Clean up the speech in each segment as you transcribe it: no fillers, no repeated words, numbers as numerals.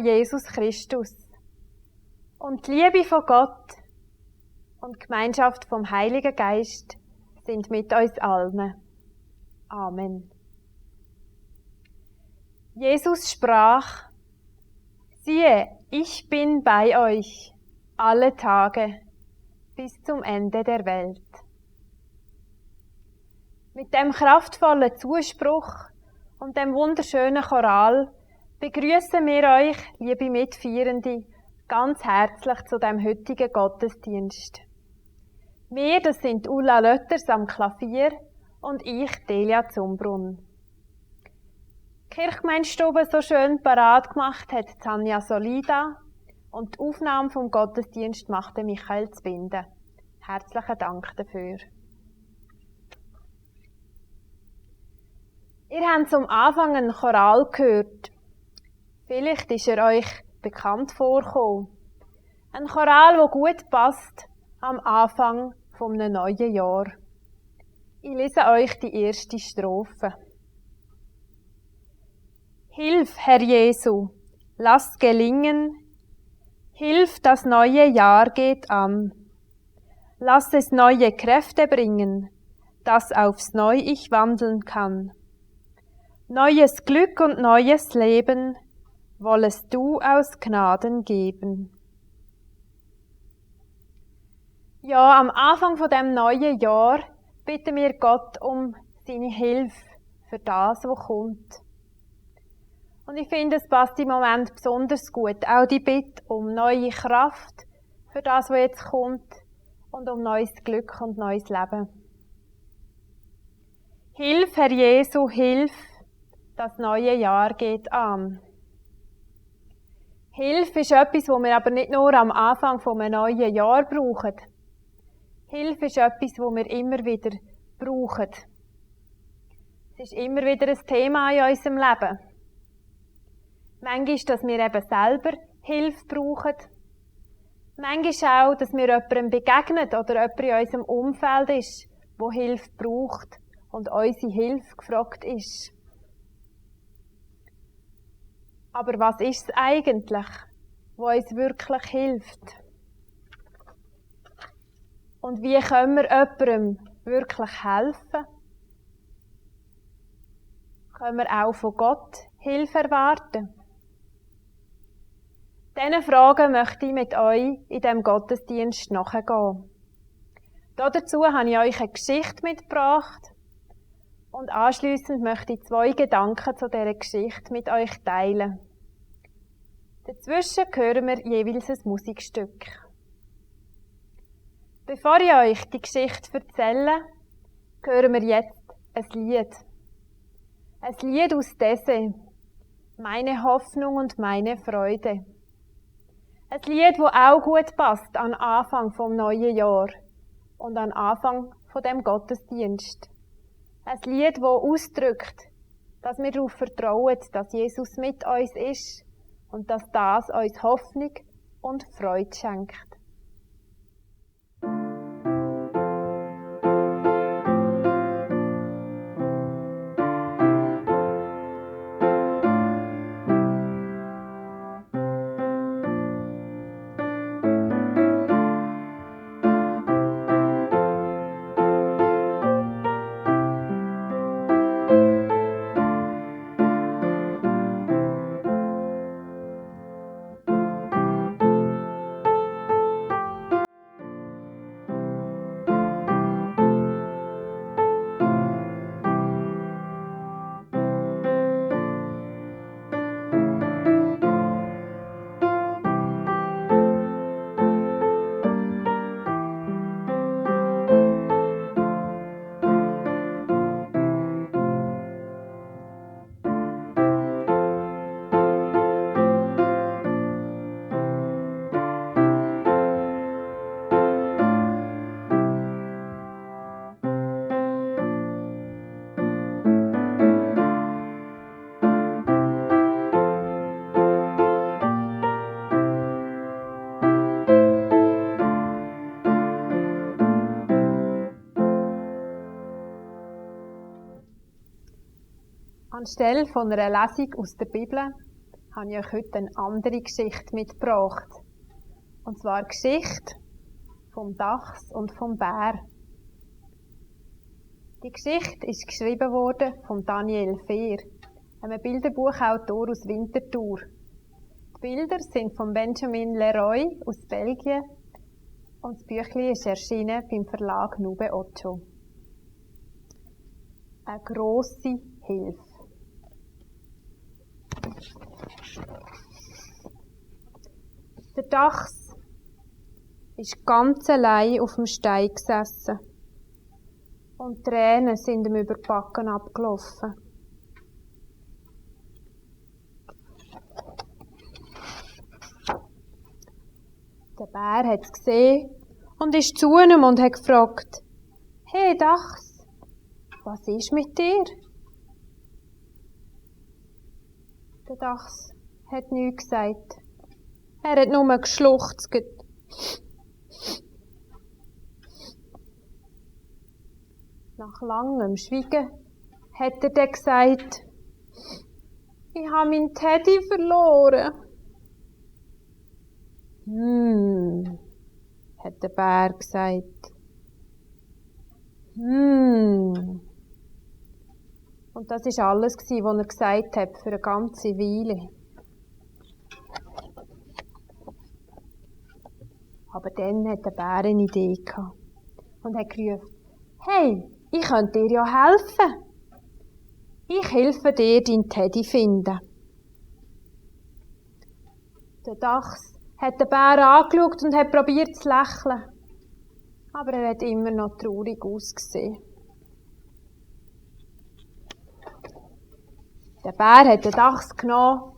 Jesus Christus und die Liebe von Gott und die Gemeinschaft vom Heiligen Geist sind mit uns allen. Amen. Jesus sprach: Siehe, ich bin bei euch alle Tage bis zum Ende der Welt. Mit dem kraftvollen Zuspruch und dem wunderschönen Choral begrüßen wir euch, liebe Mitfeierende, ganz herzlich zu dem heutigen Gottesdienst. Wir, das sind Ulla Lötters am Klavier und ich, Delia Zumbrunn. Die Kirchgemeindestube so schön parat gemacht hat Tanja Solida und die Aufnahme vom Gottesdienst machte Michael Zbinden. Herzlichen Dank dafür. Ihr habt zum Anfang einen Choral gehört. Vielleicht ist er euch bekannt vorgekommen. Ein Choral, der gut passt am Anfang vom neuen Jahr. Ich lese euch die erste Strophe. Hilf, Herr Jesu, lass gelingen. Hilf, das neue Jahr geht an. Lass es neue Kräfte bringen, dass aufs Neu ich wandeln kann. Neues Glück und neues Leben wollest du aus Gnaden geben. Ja, am Anfang von dem neuen Jahr bitten wir Gott um seine Hilfe für das, was kommt. Und ich finde, es passt im Moment besonders gut. Auch die Bitte um neue Kraft für das, was jetzt kommt und um neues Glück und neues Leben. Hilf, Herr Jesu, hilf, das neue Jahr geht an. Hilfe ist etwas, was wir aber nicht nur am Anfang von einem neuen Jahr brauchen. Hilfe ist etwas, das wir immer wieder brauchen. Es ist immer wieder ein Thema in unserem Leben. Manchmal ist, dass wir eben selber Hilfe brauchen. Manchmal auch, dass wir jemandem begegnen oder jemand in unserem Umfeld ist, der Hilfe braucht und unsere Hilfe gefragt ist. Aber was ist es eigentlich, was uns wirklich hilft? Und wie können wir jemandem wirklich helfen? Können wir auch von Gott Hilfe erwarten? Diesen Fragen möchte ich mit euch in diesem Gottesdienst nachgehen. Dazu habe ich euch eine Geschichte mitgebracht und anschliessend möchte ich 2 Gedanken zu dieser Geschichte mit euch teilen. Dazwischen hören wir jeweils ein Musikstück. Bevor ich euch die Geschichte erzähle, hören wir jetzt ein Lied. Ein Lied aus Dessay, meine Hoffnung und meine Freude. Ein Lied, das auch gut passt an Anfang vom neuen Jahr und an Anfang von dem Gottesdienst. Ein Lied, das ausdrückt, dass wir darauf vertrauen, dass Jesus mit uns ist und dass das uns Hoffnung und Freude schenkt. Anstelle von einer Lesung aus der Bibel habe ich euch heute eine andere Geschichte mitgebracht. Und zwar eine Geschichte vom Dachs und vom Bär. Die Geschichte ist geschrieben worden von Daniel Fehr, einem Bilderbuchautor aus Winterthur. Die Bilder sind von Benjamin Leroy aus Belgien und das Büchlein ist erschienen beim Verlag Nube Ocho. Eine grosse Hilfe. Der Dachs ist ganz allein auf dem Stein gesessen und Tränen sind ihm über die Backen abgelaufen. Der Bär hat es gesehen und ist zu ihm und hat gefragt: «Hey Dachs, was ist mit dir?» Der Dachs hat nichts gesagt. Er hat nur geschluchzt. Nach langem Schweigen hat er dann gesagt: «Ich habe meinen Teddy verloren.» hat der Bär gesagt. Und das war alles, was er gesagt hat für eine ganze Weile. Aber dann hat der Bär eine Idee gehabt und hat gerufen: «Hey, ich könnte dir ja helfen. Ich helfe dir, deinen Teddy finden.» Der Dachs hat den Bär angeschaut und hat probiert zu lächeln. Aber er hat immer noch traurig ausgesehen. Der Bär hat den Dachs genommen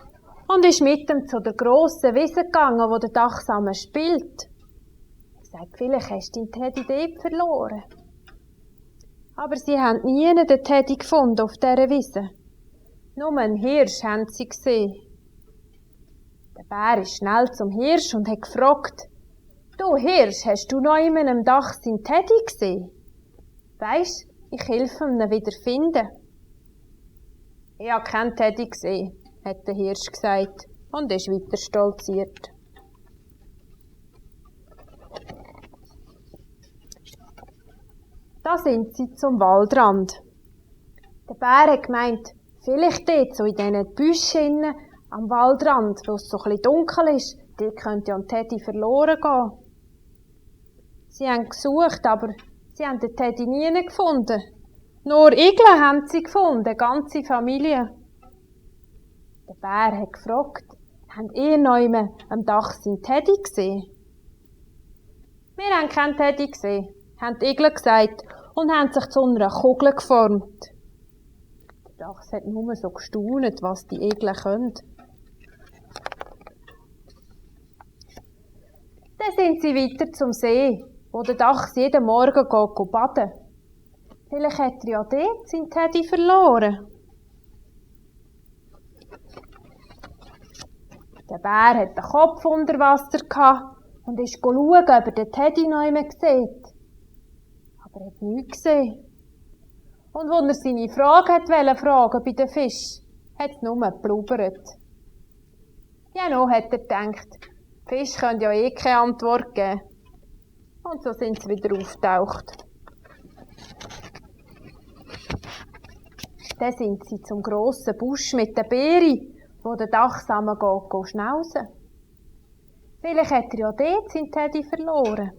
und ist mit ihm zu der grossen Wiese gegangen, wo der Dachs zusammen spielt. Er sagt: «Vielleicht hast du deinen Teddy dort verloren.» Aber sie haben nie den Teddy gefunden auf dieser Wiese. Nur einen Hirsch haben sie gesehen. Der Bär ist schnell zum Hirsch und hat gefragt: «Du Hirsch, hast du noch in einem Dachs seinen Teddy gesehen? Weisst, ich helfe ihm wieder finden.» «Ich habe keinen Teddy gesehen», hat der Hirsch gesagt und ist weiter stolziert. Da sind sie zum Waldrand. Der Bär hat gemeint, vielleicht dort so in diesen Büschen am Waldrand, wo es so ein bisschen dunkel ist, dort könnte ja ein Teddy verloren gehen. Sie haben gesucht, aber sie haben den Teddy nie gefunden. Nur Igel haben sie gefunden, eine ganze Familie. Der Bär hat gefragt: «Habt ihr noch am Dach seinen Teddy gesehen?» «Wir haben keinen Teddy gesehen», haben die Igel gesagt und haben sich zu einer Kugel geformt. Der Dachs hat nur so gestaunt, was die Igel können. Dann sind sie weiter zum See, wo der Dachs jeden Morgen geht baden. Vielleicht hat er ja dort seinen Teddy verloren. Der Bär hat den Kopf unter Wasser gehabt und ist schauen, ob er den Teddy noch einmal sieht. Aber er hat nichts gesehen. Und als er seine Frage wollte fragen bei den Fischen, hat es nur geblubbert. Ja, noch hat er gedacht, die Fische können ja eh keine Antwort geben. Und so sind sie wieder aufgetaucht. Dann sind sie zum grossen Busch mit den Beeren, wo der Dachs geht schnauzen. Vielleicht hat er ja dort seinen Teddy verloren.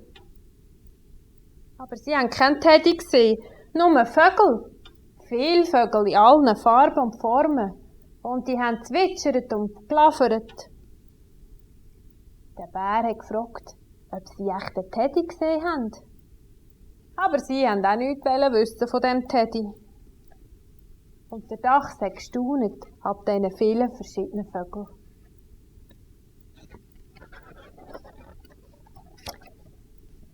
Aber sie haben keinen Teddy gesehen, nur Vögel. Viele Vögel in allen Farben und Formen. Und die haben zwitschert und gelaffert. Der Bär hat gefragt, ob sie echt den Teddy gesehen haben. Aber sie wollten auch nichts wissen von dem Teddy. Und der Dachs hat gestaunt ab diesen vielen verschiedenen Vögeln.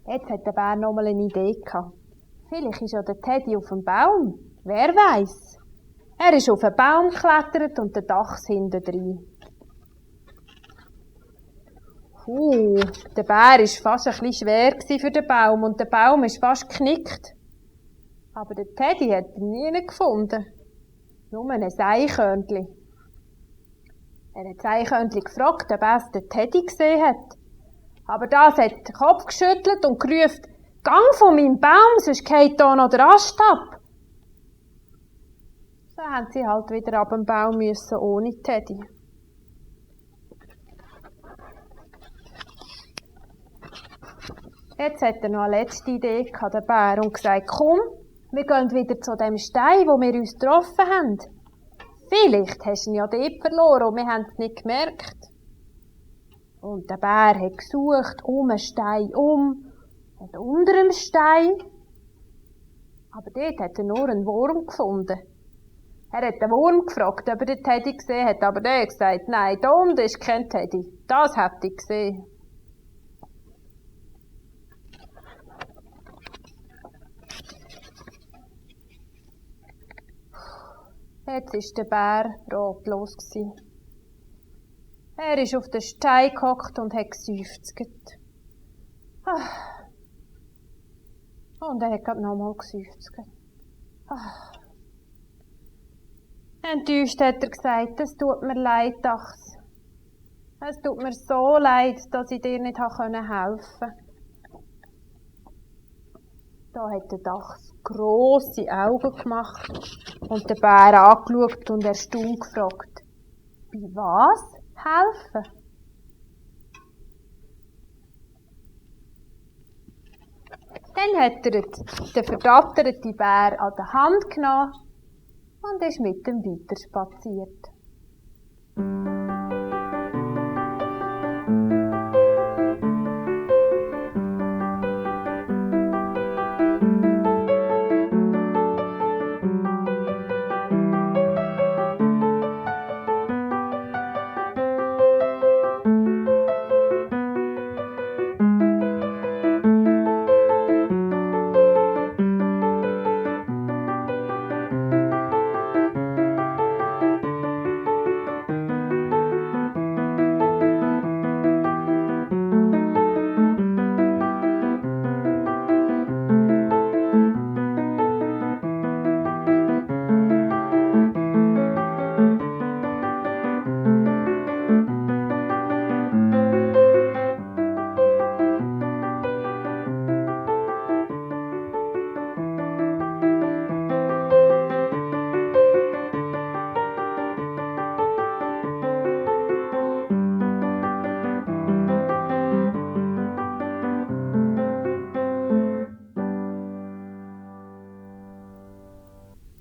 Jetzt hat der Bär noch mal eine Idee gehabt. Vielleicht ist ja der Teddy auf dem Baum. Wer weiß? Er ist auf einen Baum geklettert und der Dachs hinten drin. Der Bär war fast ein bisschen schwer für den Baum und der Baum ist fast geknickt. Aber der Teddy hat ihn nie gefunden. Nur ein Eichhörnchen. Er hat das Eichhörnchen gefragt, ob er es den Teddy gesehen hat. Aber das hat den Kopf geschüttelt und gerufen, «Gang von meinem Baum, sonst geht da noch der Ast ab!» So haben sie halt wieder ab dem Baum müssen, ohne Teddy. Jetzt hat er noch eine letzte Idee gehabt, der Bär, und gesagt, «Komm, wir gehen wieder zu dem Stein, wo wir uns getroffen haben. Vielleicht hast du ihn ja dort verloren und wir haben es nicht gemerkt.» Und der Bär hat gesucht, um den Stein und unter dem Stein. Aber dort hat er nur einen Wurm gefunden. Er hat den Wurm gefragt, ob er den Teddy gesehen hat, aber der hat gesagt, nein, da unten ist kein Teddy. Das hätte ich gesehen. Jetzt war der Bär ratlos. Er ist auf den Stein gehockt und hat geseufzt. Und er hat gerade nochmal geseufzt. Enttäuscht hat er gesagt, es tut mir leid, Dachs. Es tut mir so leid, dass ich dir nicht helfen konnte. Da hat der Dachs grosse Augen gemacht und den Bär angeschaut und erstaunt gefragt, bei was helfen? Dann hat er den verdatterten Bär an der Hand genommen und ist mit ihm weiter spaziert.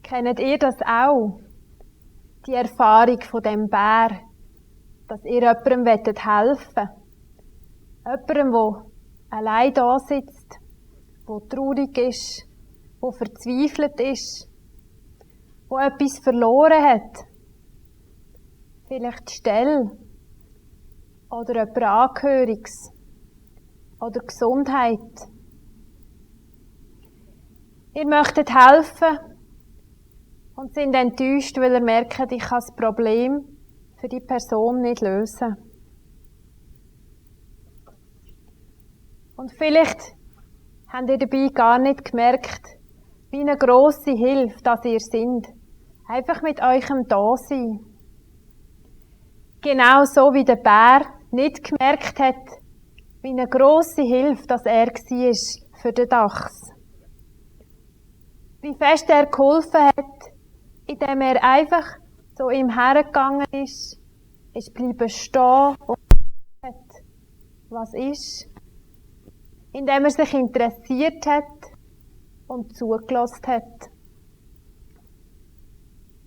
Kennt ihr das auch? Die Erfahrung von dem Bär, dass ihr jemandem helfen wollt? Jemandem, der allein da sitzt, der traurig ist, der verzweifelt ist, der etwas verloren hat. Vielleicht Stelle oder jemand Angehöriges oder Gesundheit. Ihr möchtet helfen und sind enttäuscht, weil ihr merkt, ich kann das Problem für die Person nicht lösen. Und vielleicht habt ihr dabei gar nicht gemerkt, wie eine grosse Hilfe dass ihr seid. Einfach mit eurem Dasein. Genau so wie der Bär nicht gemerkt hat, wie eine grosse Hilfe dass er war für den Dachs. Wie fest er geholfen hat, indem er einfach so ihm hergegangen ist bleiben stehen und hat, was ist. Indem er sich interessiert hat und zugelassen hat.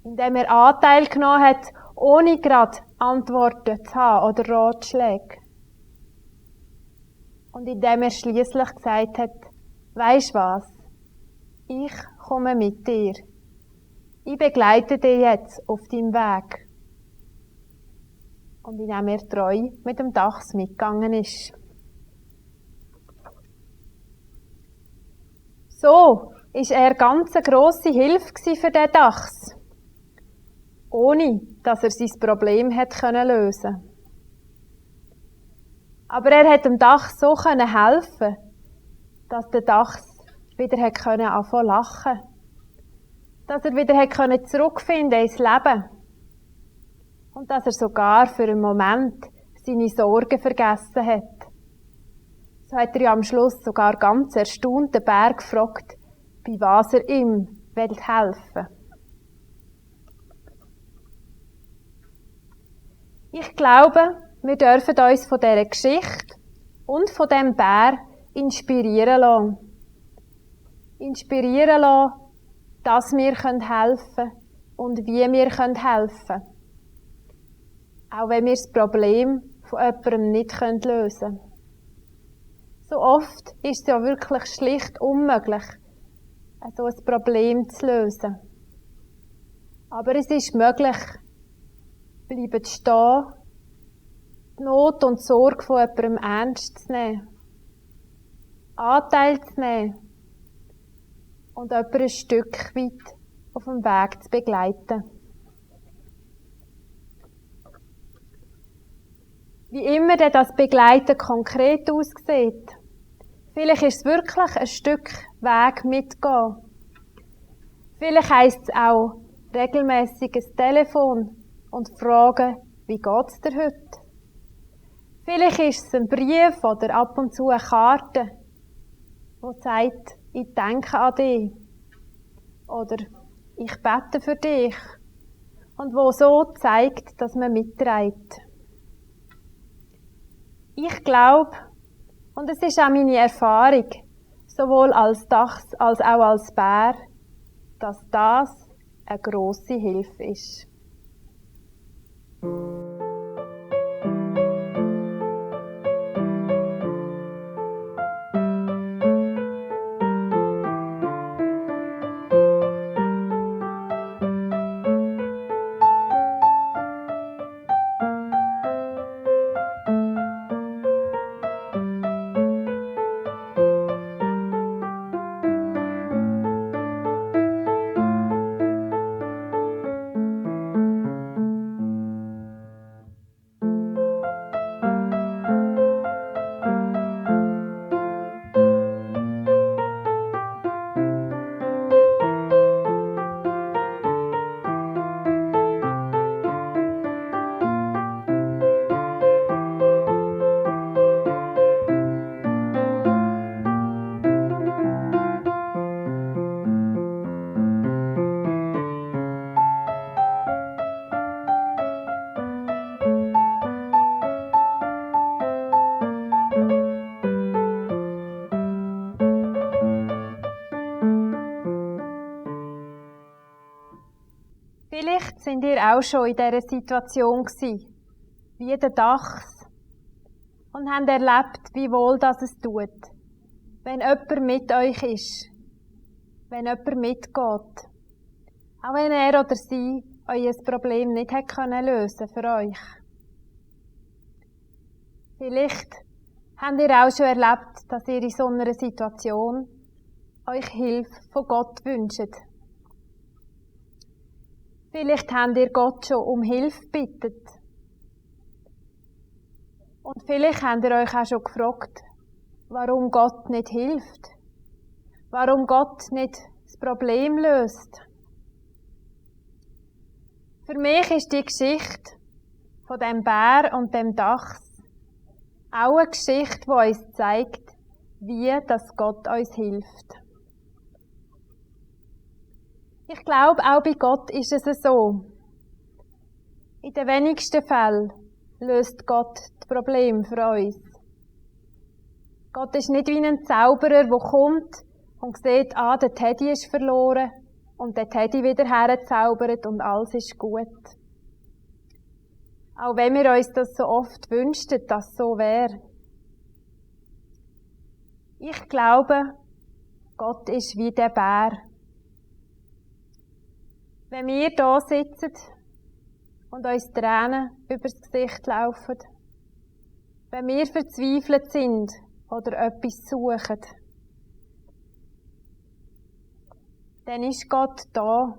Indem er Anteil genommen hat, ohne gerade Antworten zu haben oder Ratschläge. Und indem er schliesslich gesagt hat, weisst was? Ich komme mit dir. Ich begleite dich jetzt auf deinem Weg. Und indem er treu mit dem Dachs mitgegangen ist. So ist er ganz eine grosse Hilfe für den Dachs. Ohne, dass er sein Problem hätte lösen können. Aber er hat dem Dachs so helfen, dass der Dachs wieder anfangen zu lachen. Dass er wieder zurückfinden ins Leben. und dass er sogar für einen Moment seine Sorgen vergessen hat. So hat er ja am Schluss sogar ganz erstaunt den Bär gefragt, bei was er ihm helfen will. Ich glaube, wir dürfen uns von dieser Geschichte und von dem Bär inspirieren lassen. Inspirieren lassen, dass wir helfen können und wie wir helfen können. Auch wenn wir das Problem von jemandem nicht lösen können. So oft ist es ja wirklich schlicht unmöglich, so ein Problem zu lösen. Aber es ist möglich, bleiben stehen, die Not und die Sorge von jemandem ernst zu nehmen, Anteil zu nehmen und jemanden ein Stück weit auf dem Weg zu begleiten. Wie immer denn das Begleiten konkret aussieht. Vielleicht ist es wirklich ein Stück Weg mitgehen. Vielleicht heisst es auch regelmäßiges Telefon und fragen, wie geht's dir heute? Vielleicht ist es ein Brief oder ab und zu eine Karte, die sagt, ich denke an dich. Oder ich bete für dich. Und wo so zeigt, dass man mitträgt. Ich glaube, und es ist auch meine Erfahrung, sowohl als Dachs als auch als Bär, dass das eine grosse Hilfe ist. Vielleicht sind ihr auch schon in dieser Situation gewesen, wie der Dachs, und habt erlebt, wie wohl das es tut, wenn jemand mit euch ist, wenn jemand mitgeht, auch wenn er oder sie euer Problem nicht hat können lösen für euch. Vielleicht habt ihr auch schon erlebt, dass ihr in so einer Situation euch Hilfe von Gott wünscht. Vielleicht habt ihr Gott schon um Hilfe gebeten. Und vielleicht habt ihr euch auch schon gefragt, warum Gott nicht hilft. Warum Gott nicht das Problem löst. Für mich ist die Geschichte von dem Bär und dem Dachs auch eine Geschichte, die uns zeigt, wie das Gott uns hilft. Ich glaube, auch bei Gott ist es so. In den wenigsten Fällen löst Gott das Problem für uns. Gott ist nicht wie ein Zauberer, der kommt und sieht, der Teddy ist verloren und der Teddy wieder herzaubert und alles ist gut. Auch wenn wir uns das so oft wünschten, dass es so wäre. Ich glaube, Gott ist wie der Bär. Wenn wir hier sitzen und uns Tränen übers Gesicht laufen, wenn wir verzweifelt sind oder etwas suchen, dann ist Gott da.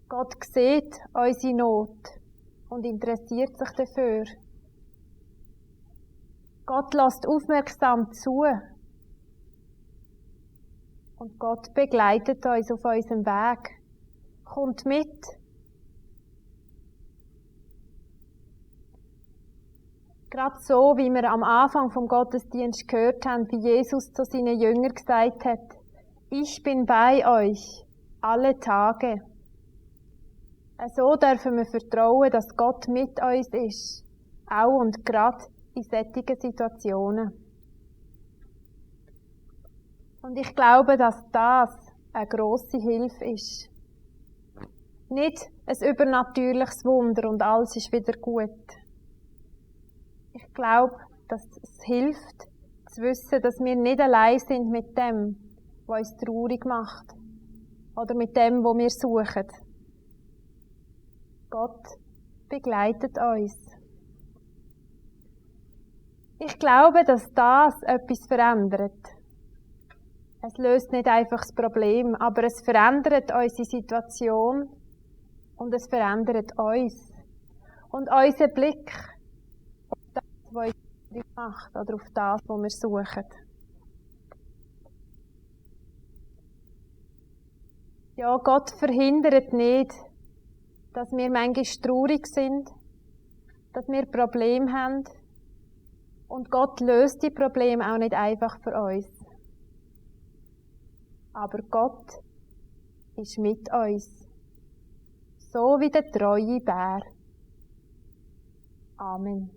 Gott sieht unsere Not und interessiert sich dafür. Gott lässt aufmerksam zu. Und Gott begleitet uns auf unserem Weg. Kommt mit. Gerade so, wie wir am Anfang vom Gottesdienst gehört haben, wie Jesus zu seinen Jüngern gesagt hat, ich bin bei euch alle Tage. So dürfen wir vertrauen, dass Gott mit uns ist, auch und gerade in solchen Situationen. Und ich glaube, dass das eine grosse Hilfe ist. Nicht ein übernatürliches Wunder und alles ist wieder gut. Ich glaube, dass es hilft, zu wissen, dass wir nicht allein sind mit dem, was uns traurig macht. Oder mit dem, was wir suchen. Gott begleitet uns. Ich glaube, dass das etwas verändert. Es löst nicht einfach das Problem, aber es verändert unsere Situation und es verändert uns. Und unser Blick auf das, was uns traurig macht oder auf das, was wir suchen. Ja, Gott verhindert nicht, dass wir manchmal traurig sind, dass wir Probleme haben. Und Gott löst die Probleme auch nicht einfach für uns. Aber Gott ist mit uns. So wie der treue Bär. Amen.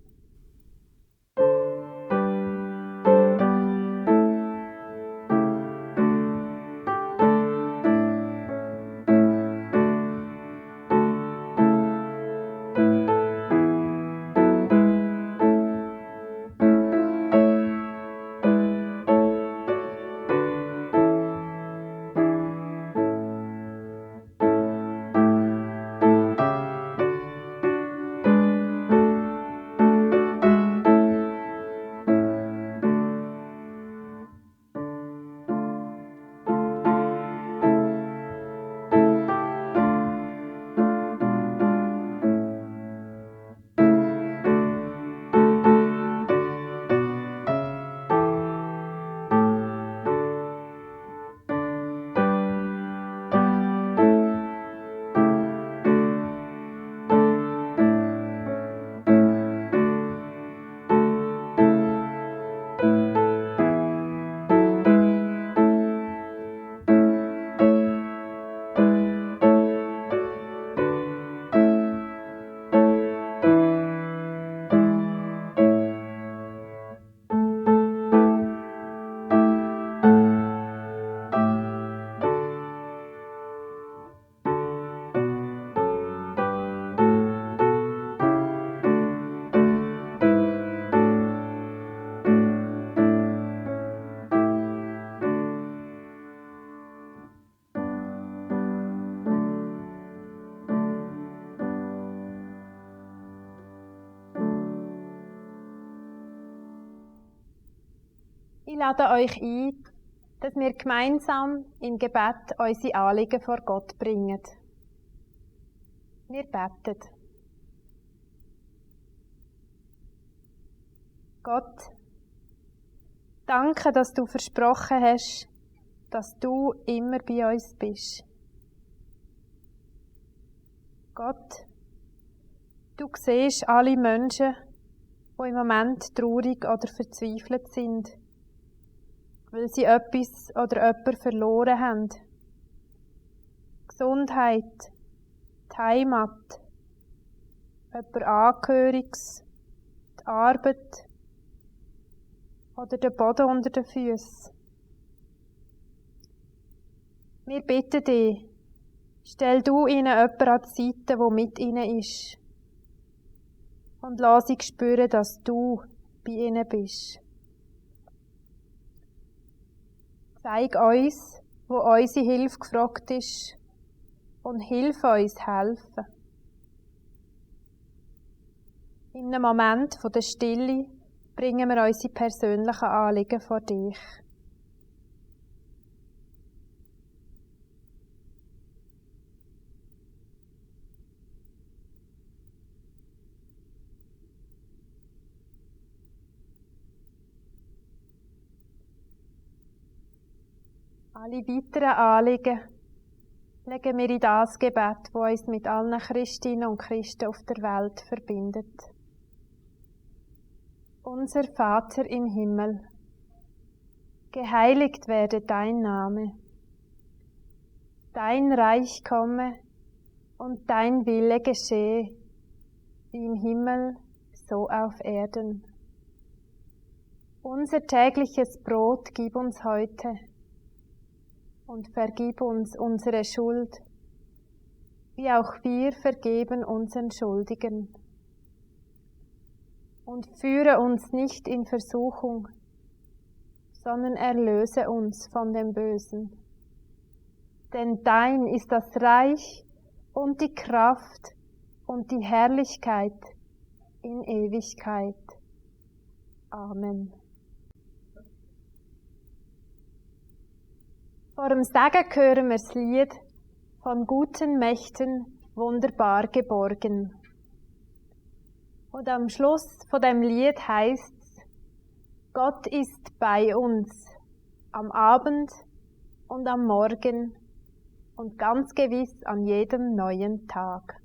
Ich lade euch ein, dass wir gemeinsam im Gebet unsere Anliegen vor Gott bringen. Wir beten. Gott, danke, dass du versprochen hast, dass du immer bei uns bist. Gott, du siehst alle Menschen, die im Moment traurig oder verzweifelt sind, weil sie etwas oder jemanden verloren haben. Gesundheit, die Heimat, jemand Angehöriges, die Arbeit oder der Boden unter den Füßen. Wir bitten dich, stell du ihnen jemanden an die Seite, der mit ihnen ist. Und lass sie spüren, dass du bei ihnen bist. Zeig uns, wo unsere Hilfe gefragt ist, und hilf uns helfen. In einem Moment der Stille bringen wir unsere persönlichen Anliegen vor dich. Alle weiteren Anliegen legen wir in das Gebet, das uns mit allen Christinnen und Christen auf der Welt verbindet. Unser Vater im Himmel, geheiligt werde dein Name. Dein Reich komme und dein Wille geschehe, wie im Himmel, so auf Erden. Unser tägliches Brot gib uns heute und vergib uns unsere Schuld, wie auch wir vergeben unseren Schuldigen. Und führe uns nicht in Versuchung, sondern erlöse uns von dem Bösen. Denn dein ist das Reich und die Kraft und die Herrlichkeit in Ewigkeit. Amen. Vor dem Segen hören wir das Lied von guten Mächten wunderbar geborgen. Und am Schluss von dem Lied heißt es: Gott ist bei uns am Abend und am Morgen und ganz gewiss an jedem neuen Tag.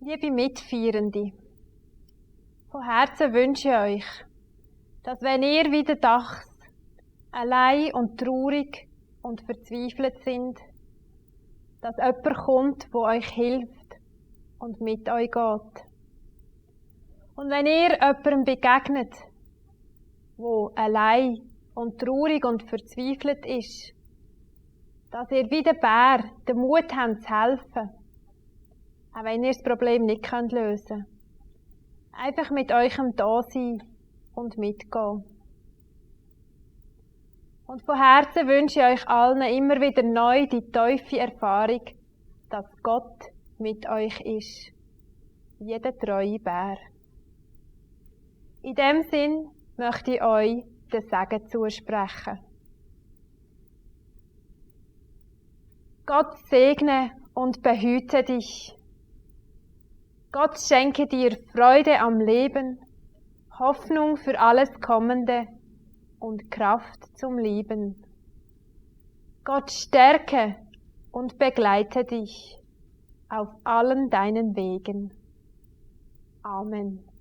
Liebe Mitfeierende, von Herzen wünsche ich euch, dass wenn ihr wieder dachs allein und traurig und verzweifelt sind, dass jemand kommt, wo euch hilft und mit euch geht. Und wenn ihr jemandem begegnet, wo allein und traurig und verzweifelt ist, dass ihr wie der Bär den Mut habt zu helfen, auch wenn ihr das Problem nicht lösen könnt. Einfach mit eurem Dasein und mitgehen. Und von Herzen wünsche ich euch allen immer wieder neu die tiefe Erfahrung, dass Gott mit euch ist. Jeder treue Bär. In dem Sinn möchte ich euch den Segen zusprechen. Gott segne und behüte dich. Gott schenke dir Freude am Leben, Hoffnung für alles Kommende und Kraft zum Lieben. Gott stärke und begleite dich auf allen deinen Wegen. Amen.